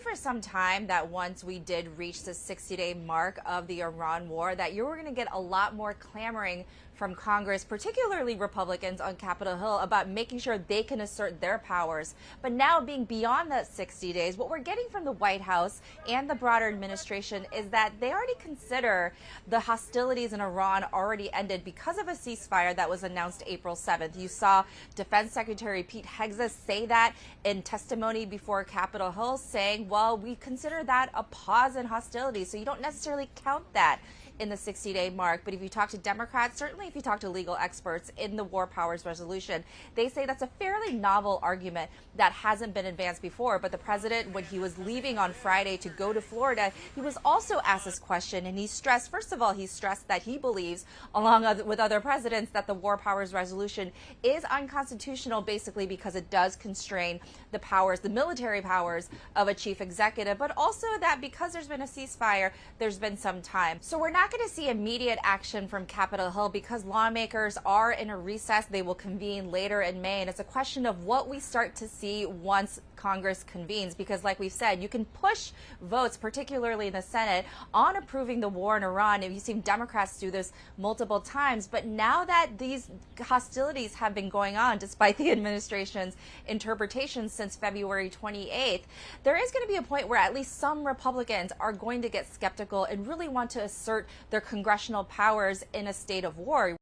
for some time that once we did reach the 60-day mark of the Iran war, that you were going to get a lot more clamoring from Congress, particularly Republicans on Capitol Hill, about making sure they can assert their powers. But now, being beyond that 60 days, what we're getting from the White House and the broader administration is that they already consider the hostilities in Iran already ended because of a ceasefire that was announced April 7th. You saw Defense Secretary Pete Hegseth say that in testimony before Capitol Hill, saying, well, we consider that a pause in hostilities, so you don't necessarily count that in the 60-day mark. But if you talk to Democrats, certainly if you talk to legal experts in the War Powers Resolution, they say that's a fairly novel argument that hasn't been advanced before. But the president, when he was leaving on Friday to go to Florida, he was also asked this question, and he stressed, first of all, he stressed that he believes, along with other presidents, that the War Powers Resolution is unconstitutional, basically because it does constrain the powers, the military powers of a chief executive, but also that because there's been a ceasefire, there's been some time. So we're not going to see immediate action from Capitol Hill because lawmakers are in a recess. They will convene later in May, and it's a question of what we start to see once Congress convenes, because like we've said, you can push votes, particularly in the Senate, on approving the war in Iran. You've seen Democrats do this multiple times, but now that these hostilities have been going on, despite the administration's interpretation since February 28th, there is going to be a point where at least some Republicans are going to get skeptical and really want to assert their congressional powers in a state of war.